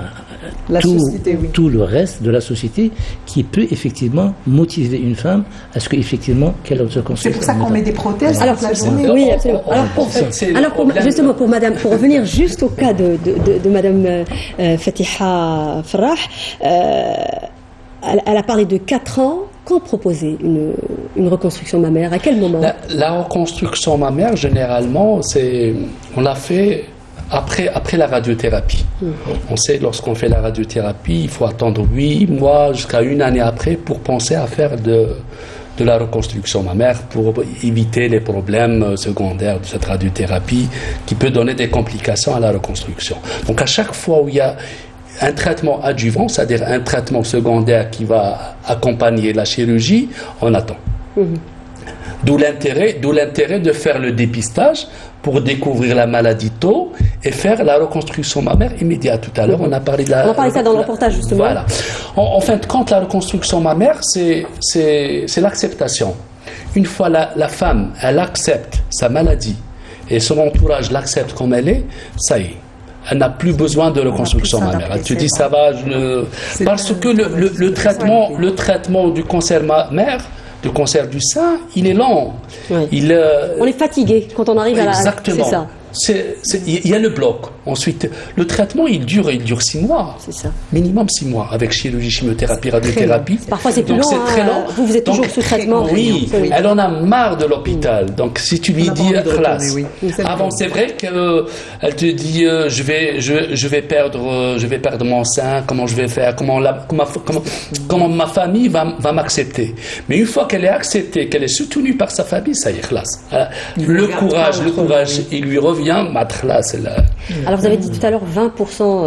tout le reste de la société qui peut effectivement motiver une femme à ce qu'elle se construise. C'est pour ça qu'on met des prothèses toute la journée. Oui, absolument. Justement, pour revenir juste au cas de Madame Fatiha Farrah, elle a parlé de 4 ans. Quand proposer une reconstruction mammaire? À quel moment? La reconstruction mammaire, généralement, on l'a fait après la radiothérapie. On sait, lorsqu'on fait la radiothérapie, il faut attendre 8 mois jusqu'à 1 année après pour penser à faire de la reconstruction mammaire pour éviter les problèmes secondaires de cette radiothérapie qui peut donner des complications à la reconstruction. Donc à chaque fois où il y a un traitement adjuvant, c'est-à-dire un traitement secondaire qui va accompagner la chirurgie, on attend. D'où l'intérêt de faire le dépistage pour découvrir la maladie tôt et faire la reconstruction mammaire immédiate. Tout à l'heure, on a parlé de la... On a parlé ça dans le reportage, justement. Voilà. En fin de compte, la reconstruction mammaire, c'est l'acceptation. Une fois la femme, elle accepte sa maladie et son entourage l'accepte comme elle est, ça y est. Elle n'a plus besoin de reconstruction mammaire. Elle te dit, ça va, parce que le traitement du cancer mammaire, du cancer du sein, il est lent. Oui. On est fatigué quand on arrive exactement. C'est ça. Il y a le bloc. Ensuite, le traitement, il dure 6 mois. C'est ça. Minimum 6 mois, avec chirurgie, chimiothérapie, radiothérapie. Parfois, c'est plus long. C'est très long. Vous êtes toujours sous traitement. Oui, elle en a marre de l'hôpital. Donc, si tu lui dis, classe. Avant, c'est vrai qu'elle te dit, je vais perdre mon sein, comment je vais faire, comment ma famille va m'accepter. Mais une fois qu'elle est acceptée, qu'elle est soutenue par sa famille, ça y est, classe. Le courage, il lui revient. Alors vous avez dit tout à l'heure 20%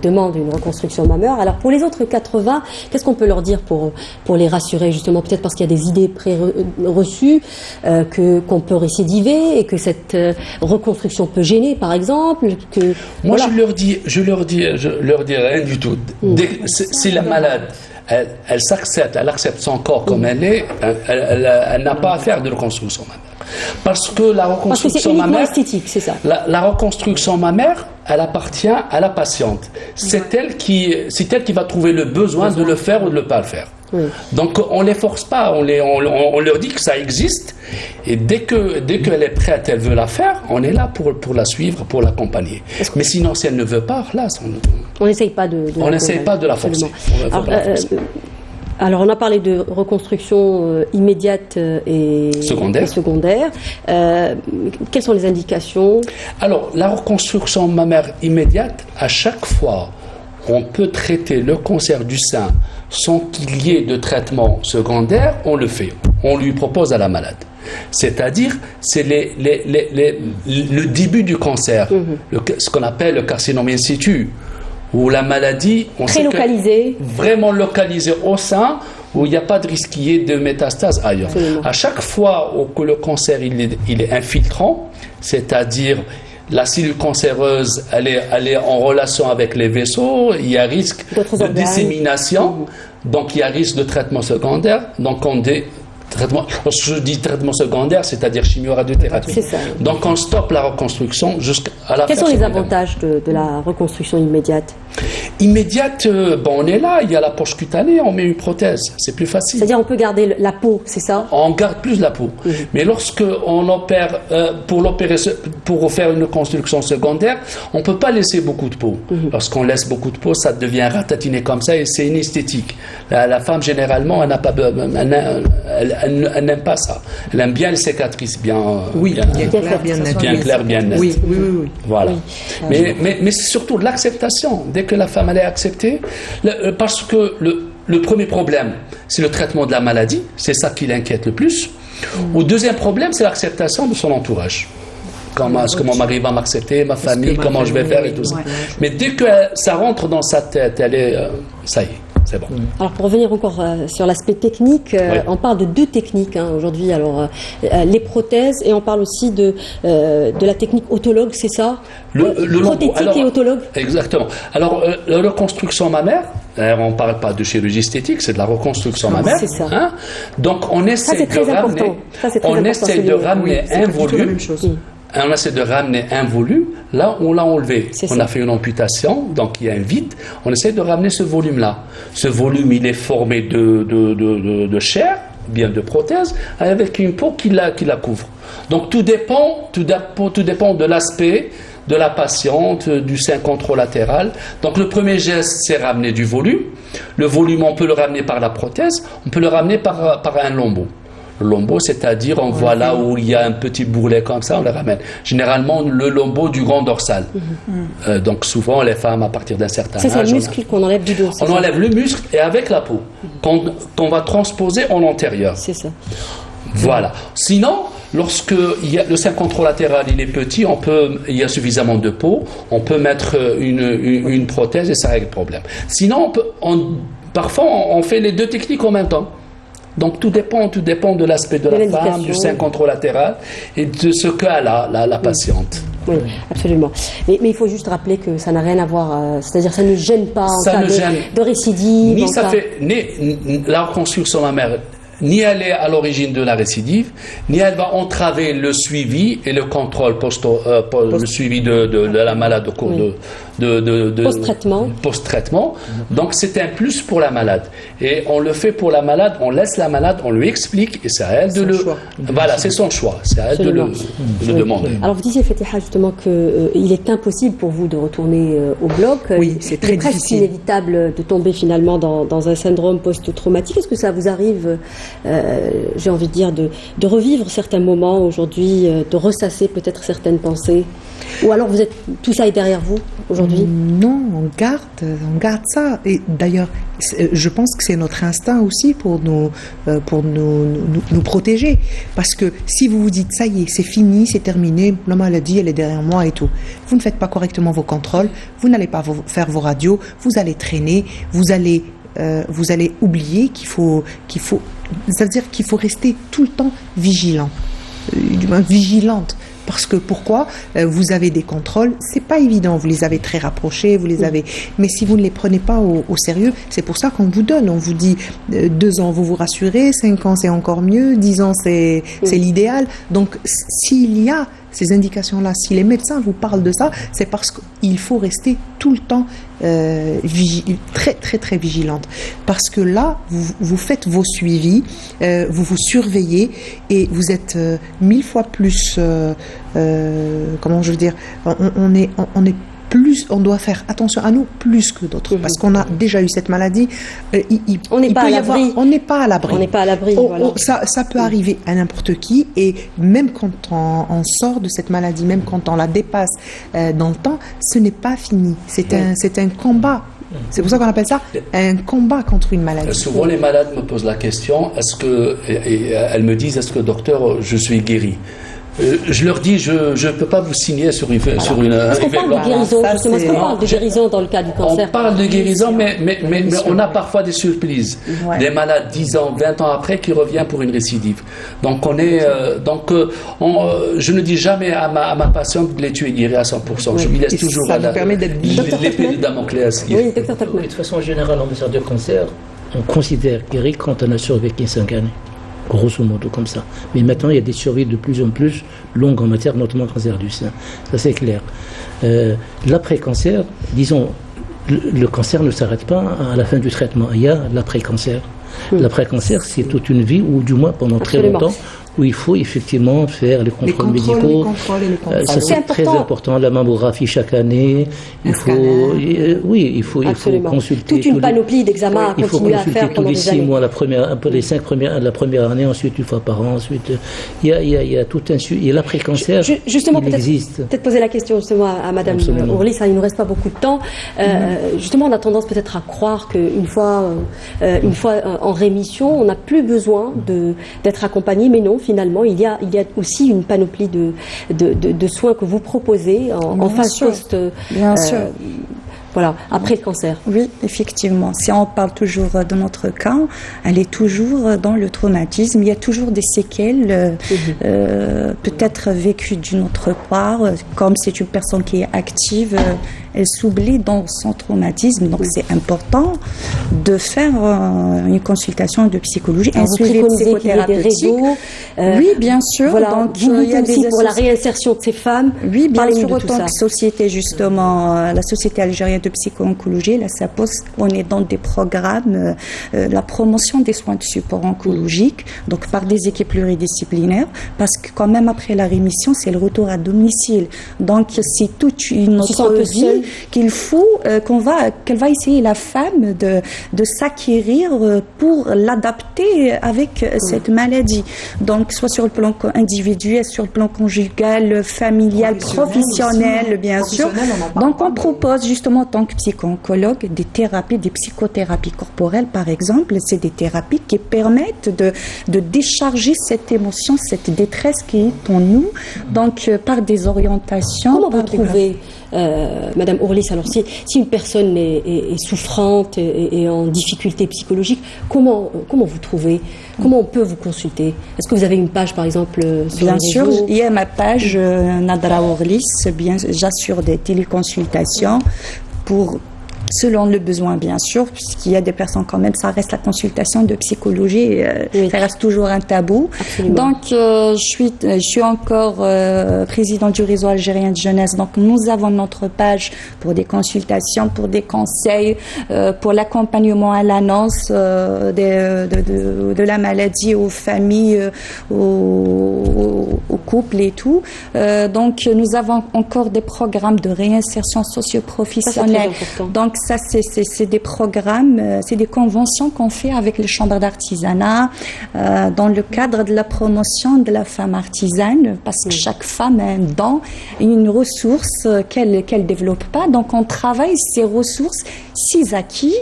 demandent une reconstruction mammaire. Alors pour les autres 80, qu'est-ce qu'on peut leur dire pour les rassurer justement, peut-être parce qu'il y a des idées pré-reçues qu'on peut récidiver et que cette reconstruction peut gêner par exemple. Moi voilà. je leur dis rien du tout. Si la malade elle s'accepte, elle accepte son corps comme elle est, elle n'a pas à faire de reconstruction mammaire. Parce que la reconstruction mammaire, esthétique, c'est ça. La reconstruction mammaire, elle appartient à la patiente. C'est elle qui va trouver le besoin de le faire ou de ne pas le faire. Oui. Donc on les force pas, on leur dit que ça existe et dès qu'elle est prête, elle veut la faire, on est là pour la suivre, pour l'accompagner. Mais sinon si elle ne veut pas, là on n'essaye pas de la forcer. Alors, on a parlé de reconstruction immédiate et secondaire. Quelles sont les indications? Alors, la reconstruction mammaire immédiate, à chaque fois, on peut traiter le cancer du sein sans qu'il y ait de traitement secondaire, on le fait. On lui propose à la malade. C'est-à-dire, c'est le début du cancer, ce qu'on appelle le carcinome in situ. Où la maladie, on très localisée, vraiment localisée au sein, où il n'y a pas de risque qu'il y ait de métastases ailleurs. Absolument. À chaque fois que le cancer il est infiltrant, c'est-à-dire la cellule cancéreuse elle est en relation avec les vaisseaux, il y a risque de dissémination, donc il y a risque de traitement secondaire, donc je dis traitement secondaire, c'est-à-dire chimio-radiothérapie. Donc on stoppe la reconstruction jusqu'à la fin. Quels sont les avantages de la reconstruction immédiate? Immédiate, on est là, il y a la poche cutanée, on met une prothèse, c'est plus facile. C'est-à-dire on peut garder la peau, c'est ça? On garde plus la peau. Mais lorsque on opère, pour faire une reconstruction secondaire, on ne peut pas laisser beaucoup de peau. Lorsqu'on laisse beaucoup de peau, ça devient ratatiné comme ça et c'est inesthétique. La femme, généralement, elle n'aime pas ça. Elle aime bien les cicatrices bien claires, bien nettes. Oui. Voilà. Oui. Mais c'est surtout de l'acceptation. Dès que la femme elle est acceptée, parce que le premier problème, c'est le traitement de la maladie, c'est ça qui l'inquiète le plus. Le deuxième problème, c'est l'acceptation de son entourage. Est-ce que mon mari va m'accepter, ma famille, comment je vais faire et tout ça. Mais dès que ça rentre dans sa tête, ça y est. C'est bon. Alors pour revenir encore sur l'aspect technique, on parle de 2 techniques aujourd'hui. Alors les prothèses et on parle aussi de la technique autologue, c'est ça? Prothétique et autologue. Exactement. Alors la reconstruction mammaire, on ne parle pas de chirurgie esthétique, c'est de la reconstruction mammaire. C'est ça. Hein? Donc on essaie de ramener un volume. On essaie de ramener un volume là où on l'a enlevé. On a fait une amputation, donc il y a un vide. On essaie de ramener ce volume-là. Ce volume, il est formé de chair, bien de prothèse, avec une peau qui la couvre. Donc tout dépend de l'aspect de la patiente, du sein contralatéral. Donc le premier geste, c'est ramener du volume. Le volume, on peut le ramener par la prothèse, on peut le ramener par un lambeau. Lombo, c'est-à-dire on voit là où il y a un petit bourrelet comme ça, on le ramène. Généralement, le lombo du grand dorsal. Donc souvent, les femmes, à partir d'un certain âge... C'est le muscle qu'on enlève du dos. On enlève le muscle et avec la peau, qu'on va transposer en antérieur. C'est ça. Voilà. Sinon, lorsque le sein contralatéral il est petit, il y a suffisamment de peau, on peut mettre une prothèse et ça règle le problème. Sinon, parfois, on fait les deux techniques en même temps. Donc tout dépend de l'aspect de la femme, du sein contralatéral et de ce qu'a la patiente. Oui, absolument. Mais il faut juste rappeler que ça n'a rien à voir, c'est-à-dire ça ne gêne pas en cas de récidive. Ni la reconstruction mammaire, ni elle est à l'origine de la récidive, ni elle va entraver le suivi et le contrôle le suivi de la malade au cours de post-traitement. Donc c'est un plus pour la malade. Et on le fait pour la malade, on laisse la malade, on lui explique et c'est à elle de le... Voilà, c'est son choix, c'est à elle de le demander. Alors vous disiez, Fatiha, justement qu'il est impossible pour vous de retourner au bloc. Oui, c'est très difficile. Presque inévitable de tomber finalement dans un syndrome post-traumatique. Est-ce que ça vous arrive, j'ai envie de dire, de revivre certains moments aujourd'hui, de ressasser peut-être certaines pensées? Ou alors tout ça est derrière vous aujourd'hui? Non, on garde ça. Et d'ailleurs, je pense que c'est notre instinct aussi pour nous protéger. Parce que si vous vous dites, ça y est, c'est fini, c'est terminé, la maladie, elle est derrière moi et tout. Vous ne faites pas correctement vos contrôles, vous n'allez pas faire vos radios, vous allez traîner, vous allez oublier ça veut dire qu'il faut rester tout le temps vigilant, vigilante. Parce que pourquoi vous avez des contrôles, c'est pas évident, vous les avez très rapprochés, mais si vous ne les prenez pas au sérieux, c'est pour ça qu'on vous donne, on vous dit 2 ans vous vous rassurez, 5 ans c'est encore mieux, 10 ans c'est l'idéal. Donc s'il y a ces indications-là, si les médecins vous parlent de ça, c'est parce qu'il faut rester tout le temps très très très vigilante, parce que là vous faites vos suivis, vous vous surveillez et vous êtes 1000 fois plus comment je veux dire, on est plus, on doit faire attention à nous plus que d'autres, parce qu'on a déjà eu cette maladie. On n'est pas à l'abri. On n'est pas à l'abri. On n'est pas à l'abri. Voilà. Ça peut arriver à n'importe qui, et même quand on sort de cette maladie, même quand on la dépasse dans le temps, ce n'est pas fini. C'est un combat. C'est pour ça qu'on appelle ça un combat contre une maladie. Souvent, les malades me posent la question, elles me disent, est-ce que docteur, je suis guéri? Je leur dis, je ne peux pas vous signer sur une... Est-ce qu'on parle de guérison, justement? Est-ce qu'on parle de guérison dans le cas du cancer? On parle de guérison, mais on a parfois des surprises. Ouais. Des malades 10 ans, 20 ans après qui reviennent pour une récidive. Donc je ne dis jamais à ma patiente de les tuer guéris à 100%. Oui. Je lui laisse toujours l'épée de Damoclès. Oui, docteur Takma. De toute façon, en général, en matière de cancer, on considère guéri quand on a survécu 5 années. Grosso modo comme ça. Mais maintenant, il y a des survies de plus en plus longues en matière, notamment de cancer du sein. Ça, c'est clair. L'après-cancer, disons, le cancer ne s'arrête pas à la fin du traitement. Il y a l'après-cancer. L'après-cancer, c'est toute une vie, ou du moins pendant très longtemps, où il faut effectivement faire les contrôles médicaux. Ça, c'est très important. La mammographie chaque année. Il faut consulter. Toute une panoplie d'examens à continuer à faire pendant tous les 6 mois, la première année, ensuite une fois par an. Ensuite, il y a tout un suivi. Et l'après-cancer, justement, il existe. Peut-être poser la question justement à Madame Ourli, ça, il ne nous reste pas beaucoup de temps. Justement, on a tendance peut-être à croire qu'une fois en rémission, on n'a plus besoin d'être accompagné, mais non. Finalement, il y a aussi une panoplie de soins que vous proposez en phase post. Bien sûr. Voilà, après le cancer. Oui, effectivement. Si on parle toujours de notre cas, elle est toujours dans le traumatisme. Il y a toujours des séquelles, peut-être vécues d'une autre part. Comme c'est une personne qui est active, elle s'oublie dans son traumatisme. Donc c'est important de faire une consultation de psychologie, un suivi psychothérapeutique. Oui, bien sûr. Voilà, donc il y a aussi pour la réinsertion de ces femmes. Oui, bien sûr. Autant que société, justement, la Société algérienne de psycho-oncologie, la SAPOS, on est dans des programmes, la promotion des soins de support oncologique, donc par des équipes pluridisciplinaires, parce que quand même après la rémission, c'est le retour à domicile. Donc c'est toute une autre vie qu'il faut, qu'elle va essayer la femme de s'acquérir pour l'adapter avec cette maladie. Donc soit sur le plan individuel, sur le plan conjugal, familial, professionnel, bien sûr. Donc on propose justement en tant que psycho-oncologue des thérapies, des psychothérapies corporelles par exemple. C'est des thérapies qui permettent de décharger cette émotion, cette détresse qui est en nous, donc par des orientations. Comment vous trouvez, Madame Orlis, alors si une personne est souffrante et en difficulté psychologique, comment vous trouvez? Comment on peut vous consulter? Est-ce que vous avez une page, par exemple, sur Bien les sûr, réseaux? il y a ma page Nadra Orlis, j'assure des téléconsultations pour selon le besoin, bien sûr, puisqu'il y a des personnes quand même, ça reste la consultation de psychologie, ça reste toujours un tabou. Absolument. Donc, je suis encore présidente du réseau algérien de jeunesse. Donc, nous avons notre page pour des consultations, pour des conseils, pour l'accompagnement à l'annonce de la maladie aux familles, aux couples et tout. Donc, nous avons encore des programmes de réinsertion socio-professionnelle. Donc, ça, c'est des programmes, c'est des conventions qu'on fait avec les chambres d'artisanat dans le cadre de la promotion de la femme artisane, parce que chaque femme a un don, une ressource qu'elle développe pas. Donc, on travaille ces ressources, ces acquis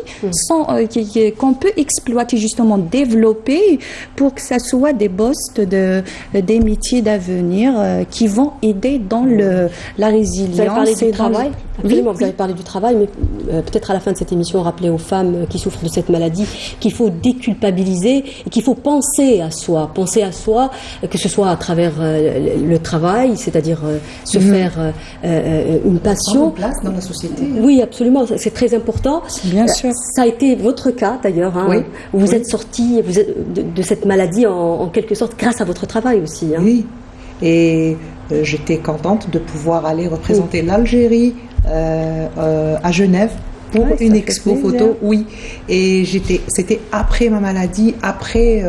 qu'on peut exploiter, justement, développer pour que ça soit des postes des métiers d'avenir qui vont aider dans la résilience. Vous avez parlé du travail. Absolument, Oui, vous avez parlé du travail, mais peut-être à la fin de cette émission, rappeler aux femmes qui souffrent de cette maladie qu'il faut déculpabiliser et qu'il faut penser à soi, que ce soit à travers le travail, c'est-à-dire se faire une passion. Prendre place dans la société. Oui, absolument, c'est très important. Bien sûr. Ça a été votre cas d'ailleurs, hein, Oui. où vous êtes sorti de cette maladie en quelque sorte grâce à votre travail aussi. Hein. Oui, et j'étais contente de pouvoir aller représenter l'Algérie à Genève pour une expo photo, oui. Et c'était après ma maladie, après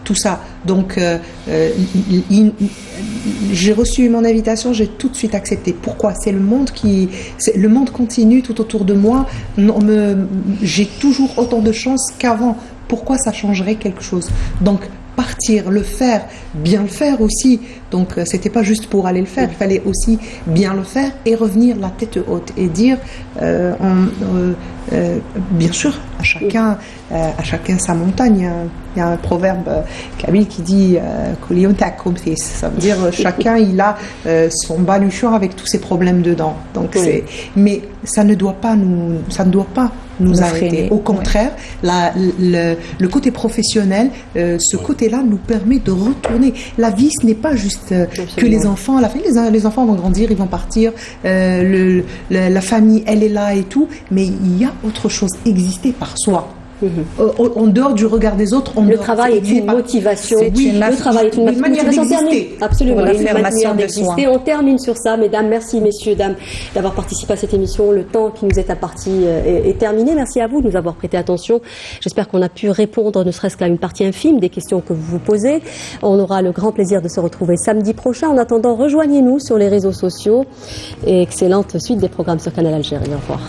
tout ça. Donc, j'ai reçu mon invitation, j'ai tout de suite accepté. Pourquoi? C'est le monde continue tout autour de moi. J'ai toujours autant de chance qu'avant. Pourquoi ça changerait quelque chose? Donc, partir, le faire, bien le faire aussi. Donc, c'était pas juste pour aller le faire, il fallait aussi bien le faire et revenir la tête haute et dire, bien sûr, à chacun sa montagne. Il y a un proverbe kabyle qui dit ça veut dire chacun il a son baluchon avec tous ses problèmes dedans. Donc mais ça ne doit pas nous arrêter. Au contraire, le côté professionnel, ce côté-là nous permet de retourner. La vie, ce n'est pas juste que les enfants. À la fin, les enfants vont grandir, ils vont partir. La famille, elle est là et tout. Mais il y a autre chose, exister par soi. En dehors du regard des autres, le travail est une motivation. Le travail est une manière d'exister. Absolument, une manière d'exister. On termine sur ça, mesdames. Merci, messieurs, dames, d'avoir participé à cette émission. Le temps qui nous est imparti est terminé. Merci à vous de nous avoir prêté attention. J'espère qu'on a pu répondre, ne serait-ce qu'à une partie infime des questions que vous vous posez. On aura le grand plaisir de se retrouver samedi prochain. En attendant, rejoignez-nous sur les réseaux sociaux et excellente suite des programmes sur Canal Algérie. Au revoir.